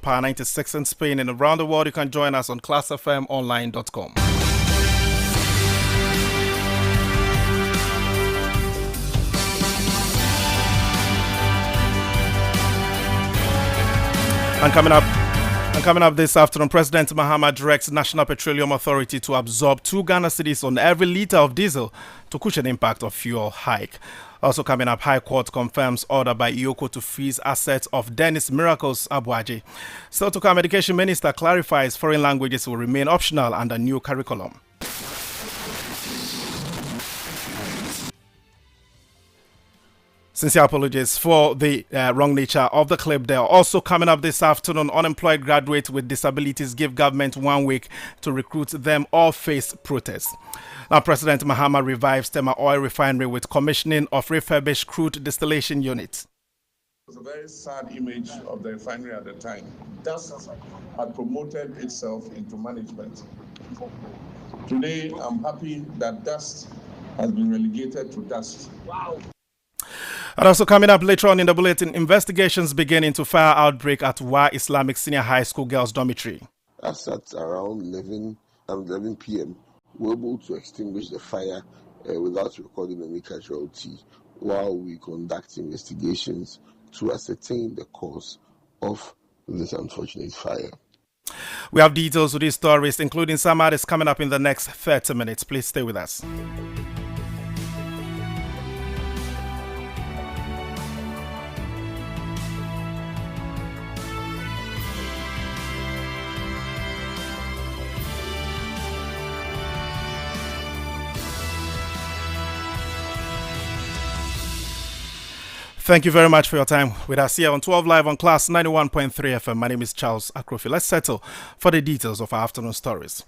Power 96 in Spain, and around the world you can join us on classfmonline.com. And coming up this afternoon, President Mahama directs National Petroleum Authority to absorb 2 Ghana cedis on every litre of diesel to cushion impact of fuel hike. Also coming up, High Court confirms order by Iyoko to freeze assets of Dennis Miracles Abuaji. Still to come, Education Minister clarifies foreign languages will remain optional under new curriculum. Sincere apologies for the wrong nature of the clip there. Also coming up this afternoon, unemployed graduates with disabilities give government 1 week to recruit them or face protests. Now, President Mahama revives Tema Oil Refinery with commissioning of refurbished crude distillation units. It was a very sad image of the refinery at the time. Dust had promoted itself into management. Today, I'm happy that dust has been relegated to dust. Wow. And also coming up later on in the bulletin, investigations begin into fire outbreak at Wa Islamic Senior High School Girls Dormitory. As at around 11 p.m., we were able to extinguish the fire without recording any casualty while we conduct investigations to ascertain the cause of this unfortunate fire. We have details of these stories, including some others, coming up in the next 30 minutes. Please stay with us. Thank you very much for your time with us here on 12 Live on Class 91.3 FM. My name is Charles Akrofi. Let's settle for the details of our afternoon stories.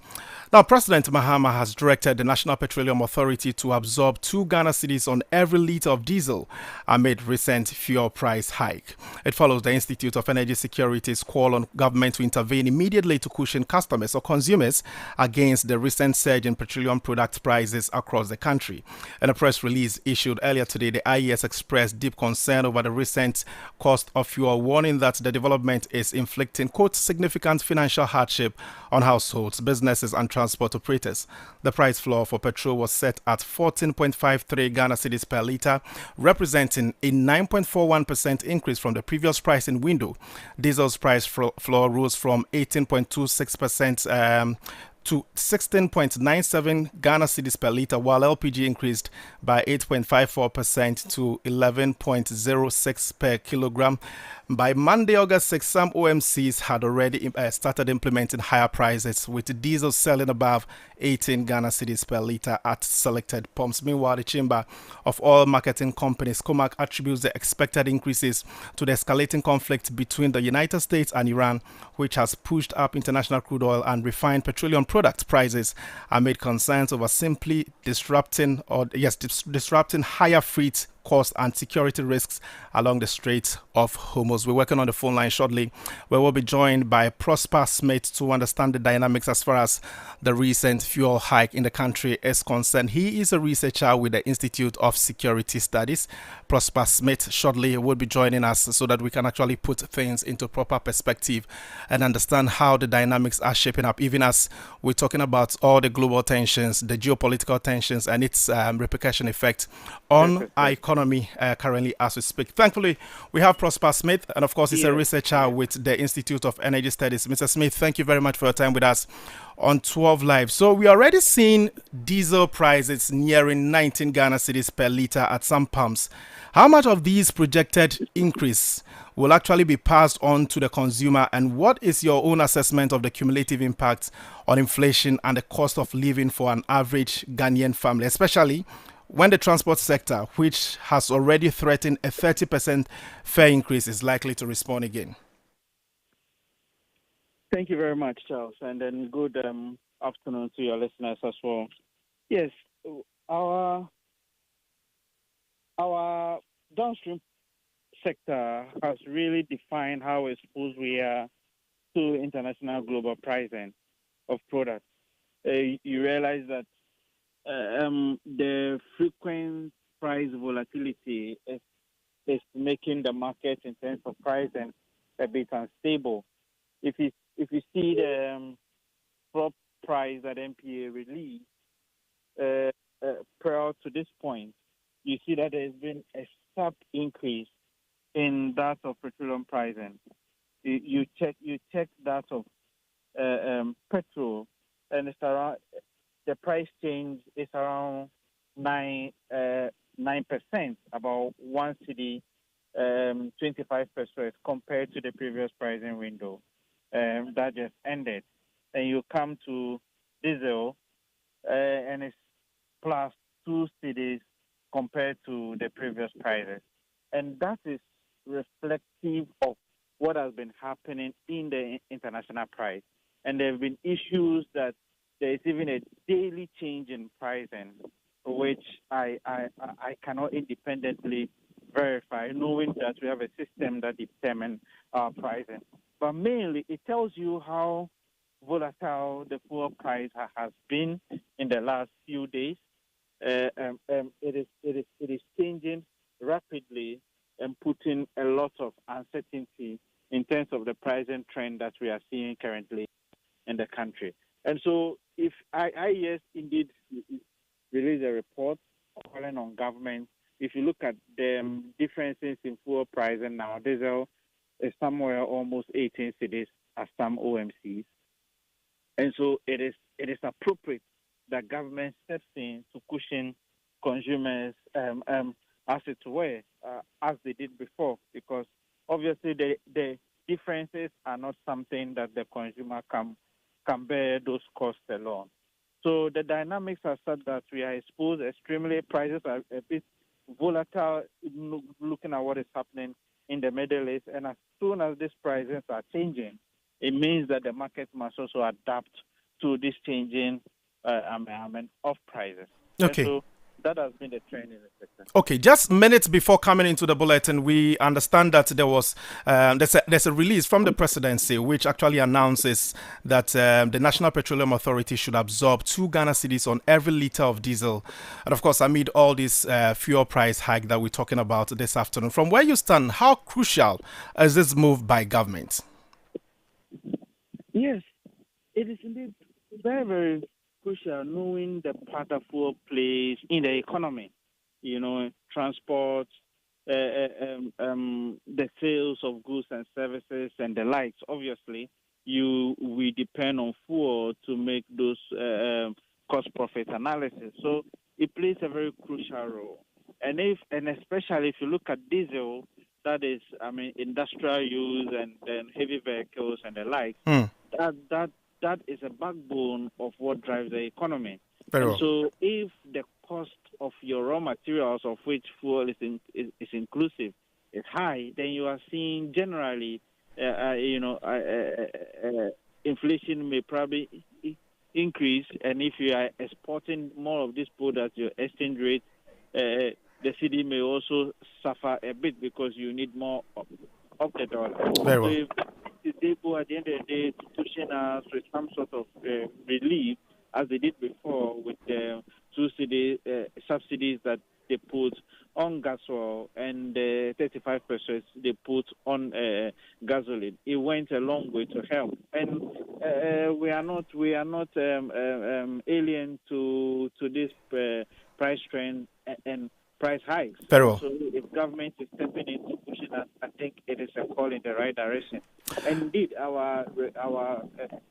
Now, President Mahama has directed the National Petroleum Authority to absorb 2 Ghana cedis on every litre of diesel amid recent fuel price hike. It follows the Institute of Energy Security's call on government to intervene immediately to cushion customers or consumers against the recent surge in petroleum product prices across the country. In a press release issued earlier today, the IES expressed deep concern over the recent cost of fuel, warning that the development is inflicting, quote, significant financial hardship on households, businesses and transport operators. The price floor for petrol was set at 14.53 Ghana cedis per litre, representing a 9.41% increase from the previous pricing window. Diesel's price floor rose from 18.26% to 16.97 Ghana cedis per litre, while LPG increased by 8.54% to 11.06 per kilogram. By Monday, August 6, some OMCs had already started implementing higher prices, with diesel selling above 18 Ghana cedis per litre at selected pumps. Meanwhile, the Chamber of Oil Marketing Companies, COMAC, attributes the expected increases to the escalating conflict between the United States and Iran, which has pushed up international crude oil and refined petroleum product prices amid concerns over simply disrupting higher freight cost and security risks along the Strait of Hormuz. We're working on the phone line shortly, where we'll be joined by Prosper Smith to understand the dynamics as far as the recent fuel hike in the country is concerned. He is a researcher with the Institute of Security Studies. Prosper Smith shortly will be joining us so that we can actually put things into proper perspective and understand how the dynamics are shaping up, even as we're talking about all the global tensions, the geopolitical tensions, and its repercussion effect on our economy currently as we speak. Thankfully, we have Prosper Smith, and of course, he's a researcher with the Institute of Energy Studies. Mr. Smith, thank you very much for your time with us on 12 Live. So we already seen diesel prices nearing 19 Ghana cedis per litre at some pumps. How much of these projected increase will actually be passed on to the consumer, and what is your own assessment of the cumulative impact on inflation and the cost of living for an average Ghanaian family, especially when the transport sector, which has already threatened a 30% fare increase, is likely to respond again? Thank you very much, Charles, and then good afternoon to your listeners as well. Yes, our downstream sector has really defined how exposed we are to international global pricing of products. You realize that the frequent price volatility is making the market in terms of pricing a bit unstable. if you see the crop price that NPA released prior to this point, you see that there's been a sharp increase in that of petroleum pricing. You check that of petrol, and it's around the price change is around 9%, about 1 cedi, 25 pesos compared to the previous pricing window that just ended. And you come to diesel, and it's plus 2 cedis compared to the previous prices, and that is reflective of what has been happening in the international price. And there have been issues that there is even a daily change in pricing, which I cannot independently verify, knowing that we have a system that determines our pricing. But mainly, it tells you how volatile the fuel price has been in the last few days. It is changing rapidly and putting a lot of uncertainty in terms of the pricing trend that we are seeing currently in the country. And so if IES indeed release a report calling on government, if you look at the differences in fuel pricing now, diesel is somewhere almost 18 cedis at some OMCs. And so it is appropriate that government steps in to cushion consumers as it were, as they did before, because obviously the differences are not something that the consumer can bear those costs alone. So the dynamics are such that we are exposed extremely. Prices are a bit volatile looking at what is happening in the Middle East. And as soon as these prices are changing, it means that the market must also adapt to this changing of prices. Okay. And so that has been the trend in the sector. Okay, just minutes before coming into the bulletin, we understand that there was there's a release from the presidency which actually announces that the National Petroleum Authority should absorb 2 Ghana cedis on every liter of diesel, and of course, amid all this fuel price hike that we're talking about this afternoon. From where you stand, how crucial is this move by government? Yes, it is indeed very, very crucial, knowing the part that fuel plays in the economy. You know, transport, the sales of goods and services, and the likes. Obviously, we depend on fuel to make those cost-profit analysis. So it plays a very crucial role. And especially if you look at diesel, that is, industrial use and then heavy vehicles and the like. That is a backbone of what drives the economy. Very and well. So if the cost of your raw materials, of which fuel is inclusive, is high, then you are seeing generally, inflation may probably increase. And if you are exporting more of these products, your exchange rate, the cedi may also suffer a bit because you need more of the dollar. Very well. So if they go at the end of the day to pushing us with some sort of relief, as they did before with the 2 cedi subsidies that they put on gas oil and 35% they put on gasoline. It went a long way to help, and we are not alien to this price trend and price hikes. Very well. So if government is stepping in to pushing us, I think it is a call in the right direction. And indeed, our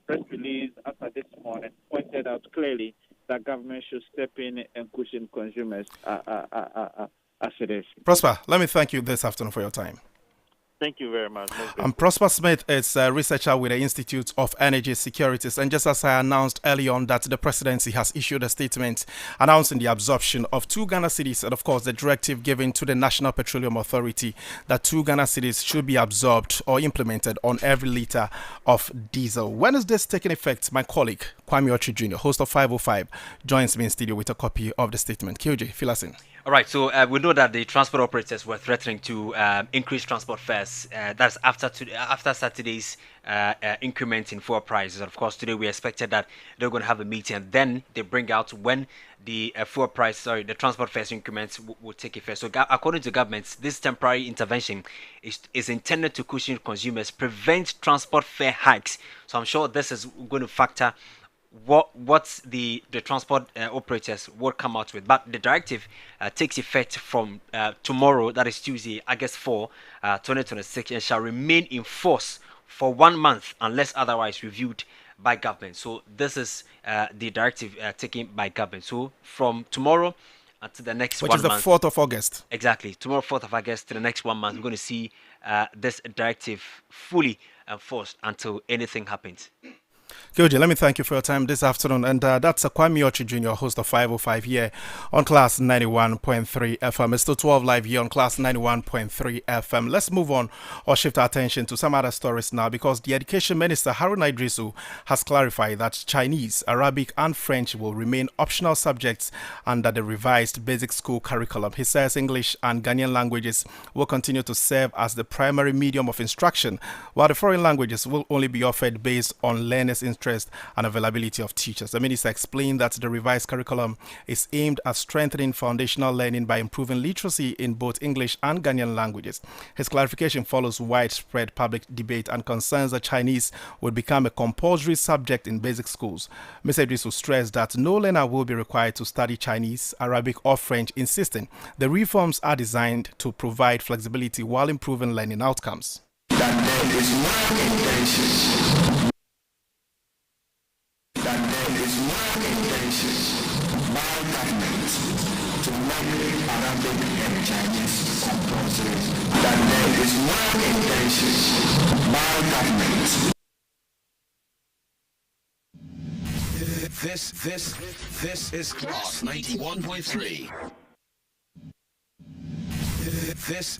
press release after this morning pointed out clearly that government should step in and cushion consumers as it is. Prosper, let me thank you this afternoon for your time. Thank you very much. Prosper Smith is a researcher with the Institute of Energy Securities. And just as I announced early on that the presidency has issued a statement announcing the absorption of 2 Ghana cedis, and of course the directive given to the National Petroleum Authority that 2 Ghana cedis should be absorbed or implemented on every liter of diesel. When is this taking effect? My colleague Kwame Ochi Jr., host of 505, joins me in studio with a copy of the statement. KOJ, fill us in. All right, so we know that the transport operators were threatening to increase transport fares. That's after Saturday's increment in fuel prices. Of course, today we expected that they're going to have a meeting, and then they bring out when the the transport fares increments will take effect. So, according to governments, this temporary intervention is intended to cushion consumers, prevent transport fare hikes. So, I'm sure this is going to factor what the transport operators will come out with. But the directive takes effect from tomorrow, that is Tuesday, August 4, 2026, and shall remain in force for 1 month unless otherwise reviewed by government. So this is the directive taken by government. So from tomorrow to the next Which is 1 the month. 4th of August. Exactly. Tomorrow, 4th of August, to the next 1 month, we're going to see this directive fully enforced until anything happens. Kyoji, let me thank you for your time this afternoon. And that's Kwame Ochi Jr., host of 505 here on Class 91.3 FM. It's still 12 live here on Class 91.3 FM. Let's move on or shift our attention to some other stories now, because the Education Minister, Haruna Idrisu, has clarified that Chinese, Arabic, and French will remain optional subjects under the revised basic school curriculum. He says English and Ghanaian languages will continue to serve as the primary medium of instruction, while the foreign languages will only be offered based on learners' interest and availability of teachers. The minister explained that the revised curriculum is aimed at strengthening foundational learning by improving literacy in both English and Ghanaian languages. His clarification follows widespread public debate and concerns that Chinese would become a compulsory subject in basic schools. Mr. Idrisu stressed that no learner will be required to study Chinese, Arabic, or French, insisting the reforms are designed to provide flexibility while improving learning outcomes. This is Class 91.3. This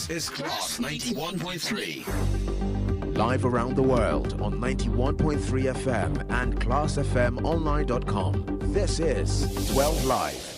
is Class 91.3. Live around the world on 91.3 FM and classfmonline.com. This is 12 Live.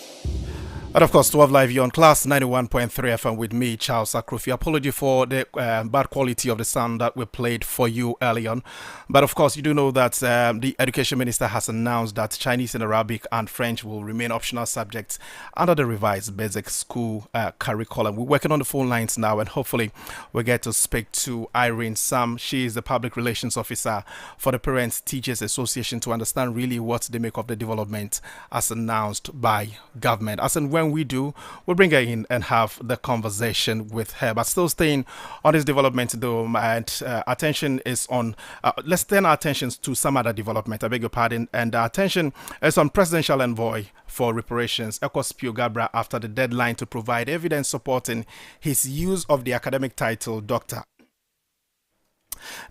And of course, 12 Live here on Class 91.3 FM with me, Charles Akrufi. Apology for the bad quality of the sound that we played for you early on. But of course, you do know that the Education Minister has announced that Chinese and Arabic and French will remain optional subjects under the revised basic school curriculum. We're working on the phone lines now, and hopefully we get to speak to Irene Sam. She is the Public Relations Officer for the Parents Teachers Association, to understand really what they make of the development as announced by government. As and when we do, we'll bring her in and have the conversation with her. But still staying on this development, though, and attention is on, let's turn our attentions to some other development, I beg your pardon, and our attention is on Presidential Envoy for Reparations, Spio Gabra, after the deadline to provide evidence supporting his use of the academic title Doctor.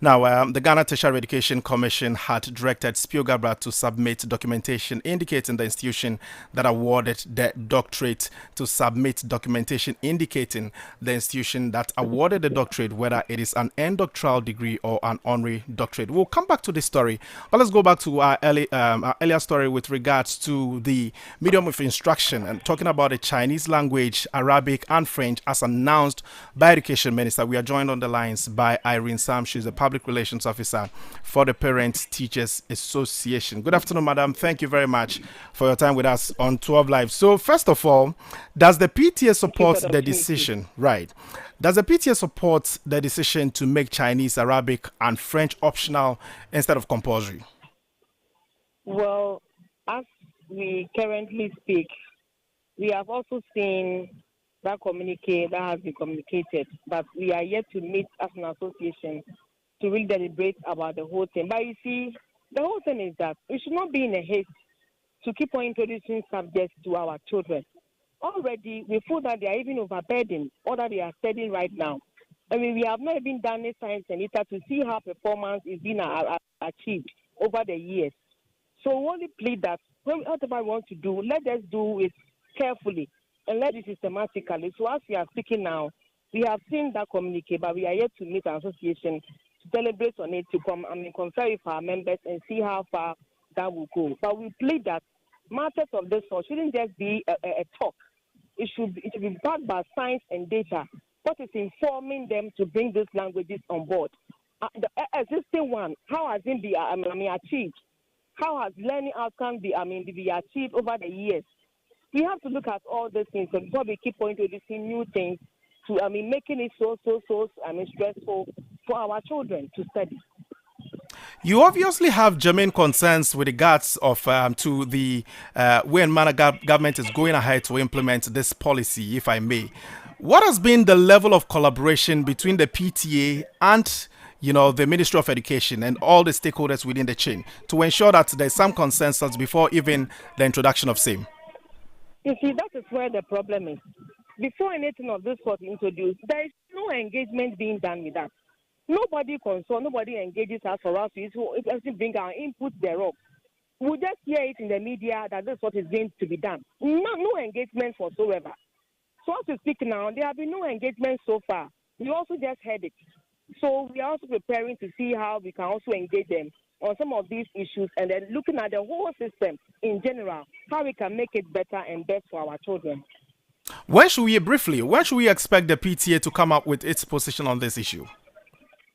Now, the Ghana Tertiary Education Commission had directed Spio Gabra to submit documentation indicating the institution that awarded the doctorate to submit documentation indicating the institution that awarded the doctorate, whether it is an end doctoral degree or an honorary doctorate. We'll come back to this story, but let's go back to our earlier story with regards to the medium of instruction and talking about the Chinese language, Arabic, and French as announced by Education Minister. We are joined on the lines by Irene Sam. She's the Public Relations Officer for the Parents Teachers Association. Good afternoon, madam. Thank you very much for your time with us on 12 Live. So, first of all, does the PTA support the decision? Right. Does the PTA support the decision to make Chinese, Arabic, and French optional instead of compulsory? Well, as we currently speak, we have also seen that communique that has been communicated, but we are yet to meet as an association to really deliberate about the whole thing. But you see, the whole thing is that we should not be in a haste to keep on introducing subjects to our children. Already, we feel that they are even overburdened, or that they are studying right now. I mean, we have not even done a science and data to see how performance is being achieved over the years. So we only plead that whatever we want to do, let us do it carefully and let it systematically. So as we are speaking now, we have seen that communique, but we are yet to meet our association to deliberate on it, to confer with our members and see how far that will go. But we plead that matters of this sort shouldn't just be a talk, it should be backed by science and data. What is informing them to bring these languages on board? The existing one, how has it been achieved? How has learning outcomes be achieved over the years? We have to look at all these things before we keep on introducing new things to making it so stressful for our children to study. You obviously have germane concerns with regards of to the way and manner government is going ahead to implement this policy, if I may. What has been the level of collaboration between the PTA and the Ministry of Education and all the stakeholders within the chain to ensure that there's some consensus before even the introduction of same? You see, that is where the problem is. Before anything of this was introduced, there is no engagement being done with us. Nobody consults, nobody engages us for us to bring our input thereof. We just hear it in the media that this is what is going to be done. No engagement whatsoever. So as we speak now, there have been no engagement so far. We also just heard it. So we are also preparing to see how we can also engage them on some of these issues and then looking at the whole system in general, how we can make it better and best for our children. When should we expect the PTA to come up with its position on this issue?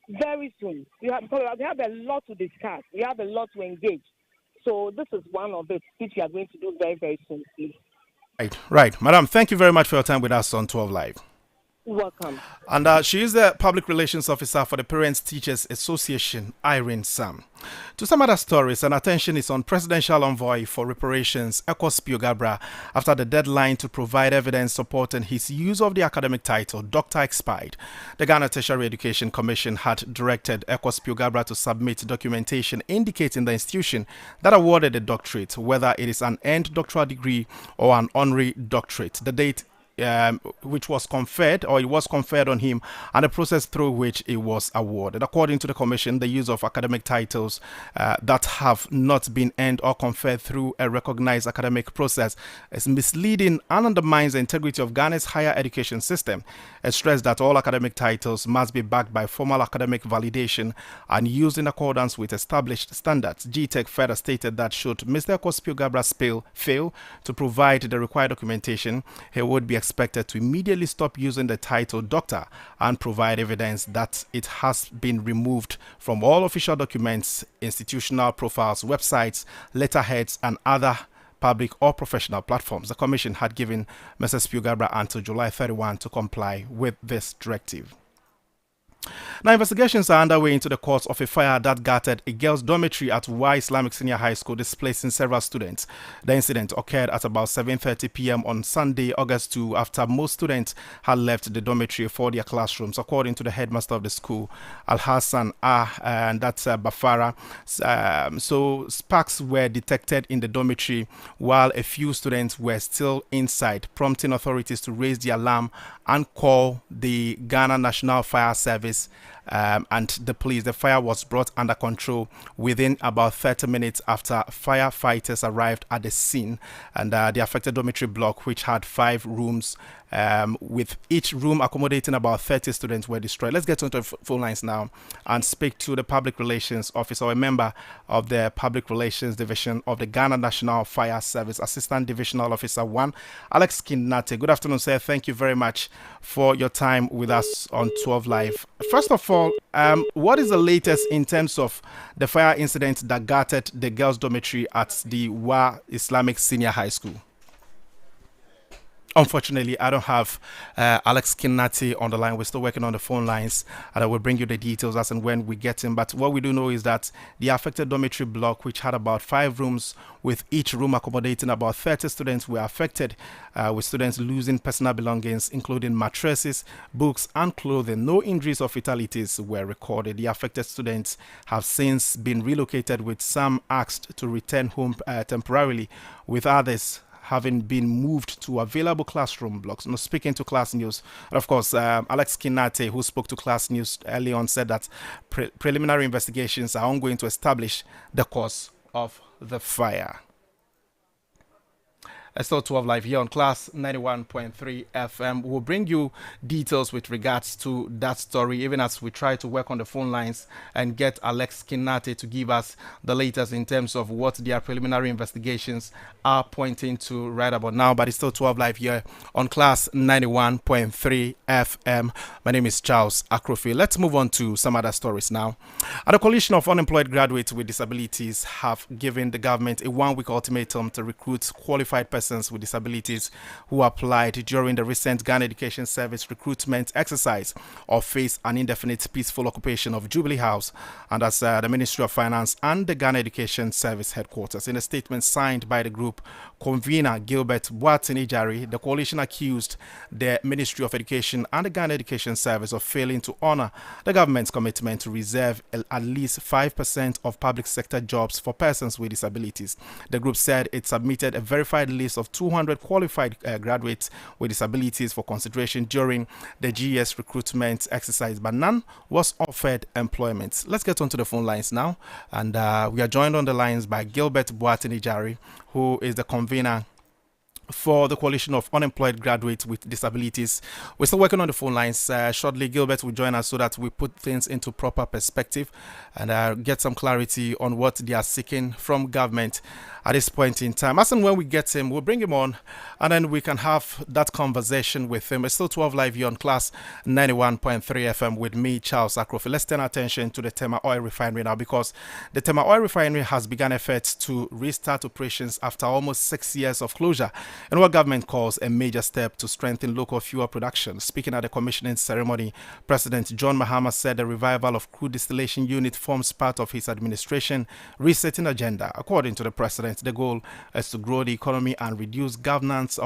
Very soon. We have a lot to discuss. We have a lot to engage. So this is one of the which we are going to do very, very soon, please. Right. Madam, thank you very much for your time with us on 12 Live. Welcome. And she is the Public Relations Officer for the Parents Teachers Association, Irene Sam. To some other stories, and attention is on Presidential Envoy for Reparations, Ekos Piogabra, after the deadline to provide evidence supporting his use of the academic title, Doctor, expired. The Ghana Tertiary Education Commission had directed Ekos Piogabra to submit documentation indicating the institution that awarded the doctorate, whether it is an end doctoral degree or an honorary doctorate. The date which was conferred, or it was conferred on him, and the process through which it was awarded. According to the Commission, the use of academic titles that have not been earned or conferred through a recognized academic process is misleading and undermines the integrity of Ghana's higher education system. It stressed that all academic titles must be backed by formal academic validation and used in accordance with established standards. GTEC further stated that should Mr. Kospio Gabra fail to provide the required documentation, he would be expected to immediately stop using the title doctor and provide evidence that it has been removed from all official documents, institutional profiles, websites, letterheads, and other public or professional platforms. The Commission had given Mrs. Piogabra until July 31 to comply with this directive. Now, investigations are underway into the cause of a fire that gutted a girls' dormitory at Y Islamic Senior High School, displacing several students. The incident occurred at about 7:30 p.m. on Sunday, August 2, after most students had left the dormitory for their classrooms. According to the headmaster of the school, Al Hassan and that's Bafara, so sparks were detected in the dormitory while a few students were still inside, prompting authorities to raise the alarm and call the Ghana National Fire Service and the police. The fire was brought under control within about 30 minutes after firefighters arrived at the scene, and the affected dormitory block, which had 5 rooms with each room accommodating about 30 students, were destroyed. Let's get onto the phone lines now and speak to the Public Relations Officer, or a member of the Public Relations Division of the Ghana National Fire Service, Assistant Divisional Officer 1, Alex Kinate. Good afternoon, sir. Thank you very much for your time with us on 12 Live. First of all, what is the latest in terms of the fire incident that gutted the girls' dormitory at the Wa Islamic Senior High School? Unfortunately, I don't have Alex Kinati on the line. We're still working on the phone lines, and I will bring you the details as and when we get him. But what we do know is that the affected dormitory block, which had about 5 rooms with each room accommodating about 30 students, were affected, with students losing personal belongings, including mattresses, books, and clothing. No injuries or fatalities were recorded. The affected students have since been relocated, with some asked to return home temporarily, with others having been moved to available classroom blocks. Now, speaking to Class News, and of course, Alex Kinate, who spoke to Class News early on, said that preliminary investigations are ongoing to establish the cause of the fire. Still 12 live here on Class 91.3 FM. We'll bring you details with regards to that story, even as we try to work on the phone lines and get Alex Kinate to give us the latest in terms of what their preliminary investigations are pointing to right about now. But it's still 12 live here on Class 91.3 FM. My name is Charles Akrofi. Let's move on to some other stories now. And a coalition of unemployed graduates with disabilities have given the government a one-week ultimatum to recruit qualified persons with disabilities who applied during the recent Ghana Education Service recruitment exercise or face an indefinite peaceful occupation of Jubilee House, and as the Ministry of Finance and the Ghana Education Service headquarters. In a statement signed by the group convener Gilbert Boateng-Ijari, the coalition accused the Ministry of Education and the Ghana Education Service of failing to honor the government's commitment to reserve at least 5% of public sector jobs for persons with disabilities. The group said it submitted a verified list of 200 qualified graduates with disabilities for consideration during the GS recruitment exercise, but none was offered employment. Let's get onto the phone lines now, and we are joined on the lines by Gilbert Boateng-Ijari, who is the convener for the coalition of unemployed graduates with disabilities. We're still working on the phone lines. Shortly, Gilbert will join us so that we put things into proper perspective and get some clarity on what they are seeking from government at this point in time. As and when we get him, we'll bring him on and then we can have that conversation with him. It's still 12 live here on Class 91.3 FM with me, Charles Akrofi. Let's turn our attention to the Tema Oil Refinery now, because the Tema Oil Refinery has begun efforts to restart operations after almost 6 years of closure, and what government calls a major step to strengthen local fuel production. Speaking at the commissioning ceremony, President John Mahama said the revival of crude distillation unit forms part of his administration resetting agenda. According to the president, the goal is to grow the economy and reduce government's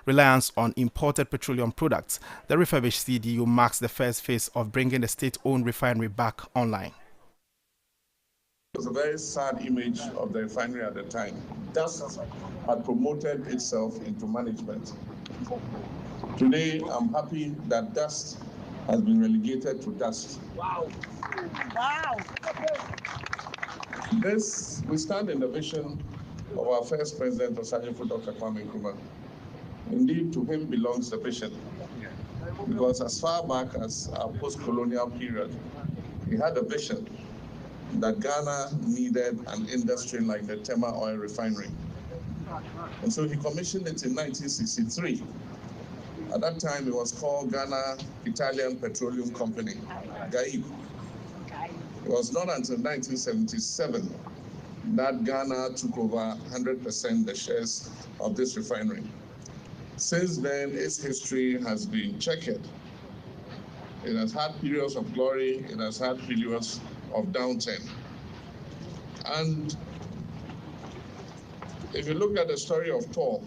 reliance on imported petroleum products. The refurbished CDU marks the first phase of bringing the state-owned refinery back online. It was a very sad image of the refinery at the time. Dust had promoted itself into management. Today, I'm happy that dust has been relegated to dust. Wow. Wow. We stand in the vision of our first president, Osagyefo Dr. Kwame Nkrumah. Indeed, to him belongs the vision, because as far back as our post-colonial period, he had a vision that Ghana needed an industry like the Tema Oil Refinery. And so he commissioned it in 1963. At that time, it was called Ghana Italian Petroleum Company, GAIP. It was not until 1977 that Ghana took over 100% the shares of this refinery. Since then, its history has been checkered. It has had periods of glory, it has had periods of downturn. And if you look at the story of Tor,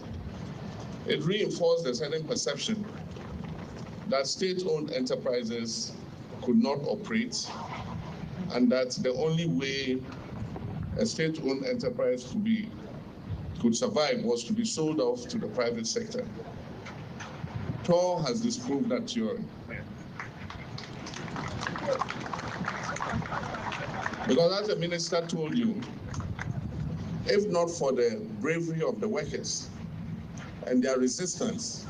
it reinforced a certain perception that state-owned enterprises could not operate, and that the only way a state-owned enterprise could survive was to be sold off to the private sector. Tor has disproved that theory. Because as the minister told you, if not for the bravery of the workers and their resistance,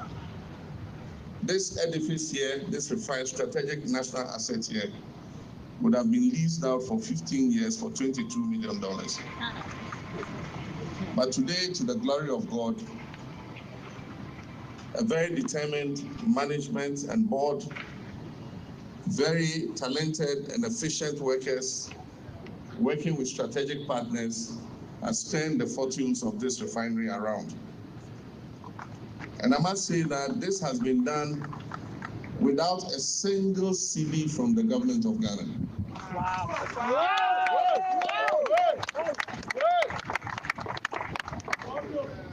this edifice here, this refined strategic national asset here, would have been leased out for 15 years for $22 million. But today, to the glory of God, a very determined management and board, very talented and efficient workers, working with strategic partners, has turned the fortunes of this refinery around. And I must say that this has been done without a single CV from the government of Ghana. Wow.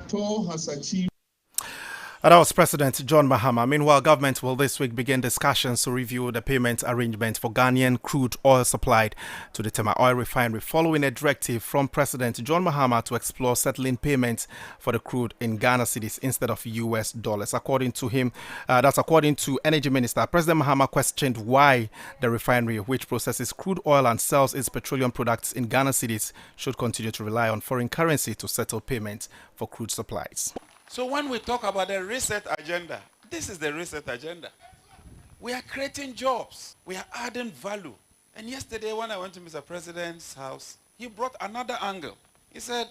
Tor has achieved. That was President John Mahama. Meanwhile, government will this week begin discussions to review the payment arrangement for Ghanaian crude oil supplied to the Tema Oil Refinery following a directive from President John Mahama to explore settling payments for the crude in Ghana cedis instead of US dollars. According to him, that's according to Energy Minister. President Mahama questioned why the refinery, which processes crude oil and sells its petroleum products in Ghana cedis, should continue to rely on foreign currency to settle payments for crude supplies. So when we talk about the reset agenda, this is the reset agenda. We are creating jobs. We are adding value. And yesterday when I went to Mr. President's house, he brought another angle. He said,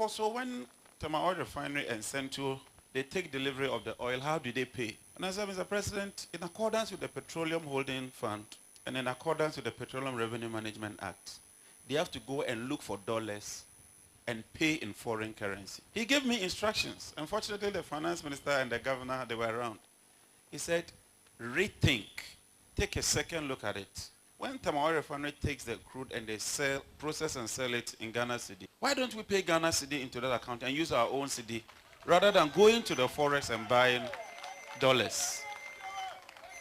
so when Tema Oil Refinery and Central, they take delivery of the oil, how do they pay? And I said, Mr. President, in accordance with the Petroleum Holding Fund and in accordance with the Petroleum Revenue Management Act, they have to go and look for dollars and pay in foreign currency. He gave me instructions. Unfortunately, the finance minister and the governor, they were around. He said, rethink. Take a second look at it. When Tema Oil Refinery takes the crude and they process and sell it in Ghana cedi, why don't we pay Ghana cedi into that account and use our own cedi rather than going to the forex and buying dollars?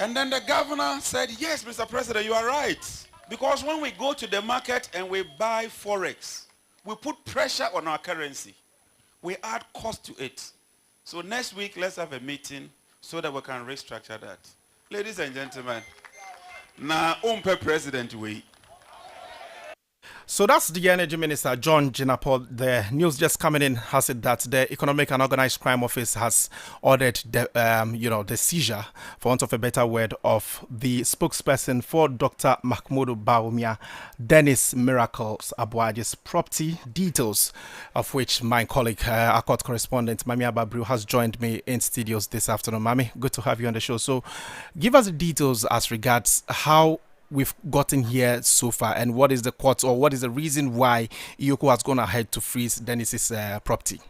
And then the governor said, yes, Mr. President, you are right. Because when we go to the market and we buy forex, we put pressure on our currency. We add cost to it. So next week, let's have a meeting so that we can restructure that. Ladies and gentlemen, now, President, we. So that's the Energy Minister, John Jinapor. The news just coming in has it that the Economic and Organized Crime Office has ordered the seizure, for want of a better word, of the spokesperson for Dr. Mahmoud Baumia, Dennis Miracles Abuaji's property, details of which my colleague, our court correspondent, Mami Ababru, has joined me in studios this afternoon. Mami, good to have you on the show. So give us the details as regards how we've gotten here so far, and what is the court, or what is the reason why Iyoko has gone ahead to freeze Dennis's property?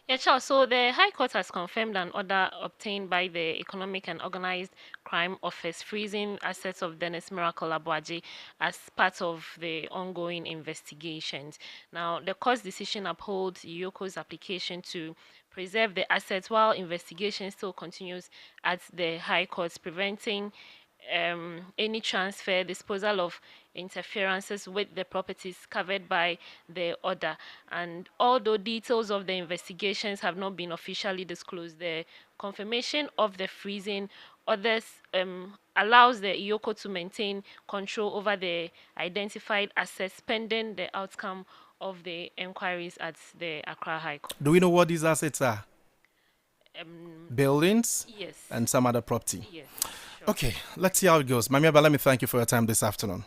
Yeah, sure. So the High Court has confirmed an order obtained by the Economic and Organized Crime Office freezing assets of Dennis Miracle Abuaji as part of the ongoing investigations. Now, the court's decision upholds Iyoko's application to preserve the assets while investigation still continues at the High Court, preventing any transfer, disposal of interferences with the properties covered by the order. And although details of the investigations have not been officially disclosed, the confirmation of the freezing orders allows the Iyoko to maintain control over the identified assets pending the outcome of the inquiries at the Accra High Court. Do we know what these assets are? Buildings? Yes. And some other property? Yes. Okay, let's see how it goes. Mami Abba, let me thank you for your time this afternoon.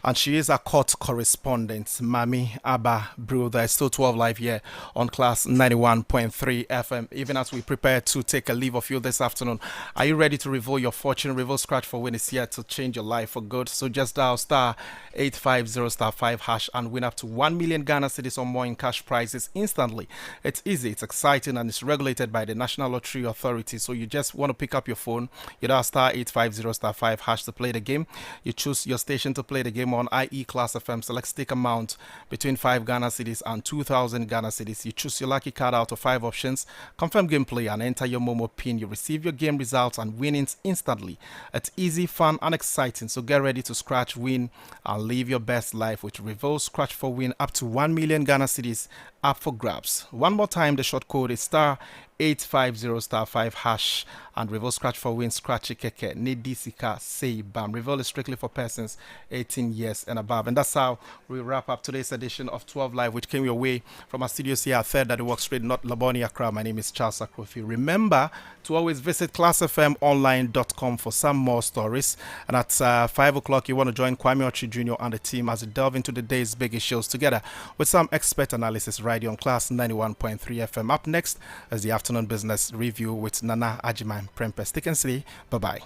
And she is a court correspondent, Mami Abba Brew. There is still 12 live here on Class 91.3 FM. Even as we prepare to take a leave of you this afternoon, are you ready to reveal your fortune? Reveal Scratch for Win is here to change your life for good. So just dial star 850 star 5 hash and win up to 1 million Ghana cedis or more in cash prizes instantly. It's easy, it's exciting, and it's regulated by the National Lottery Authority. So you just want to pick up your phone, you dial star 850 star 5 hash to play the game. You choose your station to play the game on, i.e. Class FM. Select stake amount between 5 Ghana cedis and 2,000 Ghana cedis. You choose your lucky card out of 5 options, confirm gameplay, and enter your Momo pin. You receive your game results and winnings instantly. It's easy, fun, and exciting. So get ready to scratch, win, and live your best life with Reverse Scratch for Win. Up to 1 million Ghana cedis up for grabs. One more time, the short code is star 850 star 5 hash, and Reveal Scratch for Win, Scratchy Keke, Nedi Sika, Say Bam. Reveal is strictly for persons 18 years and above. And that's how we wrap up today's edition of 12 Live, which came your way from our studios here at Third that Walk Street, not Laboni Accra. My name is Charles Akrofi. Remember to always visit classfmonline.com for some more stories. And at 5 o'clock, you want to join Kwame Ochi Jr. and the team as we delve into the day's biggest shows together with some expert analysis right here on Class 91.3 FM. Up next is the afternoon business review with Nana Agyemah Prempeh. Stick and see. Bye-bye.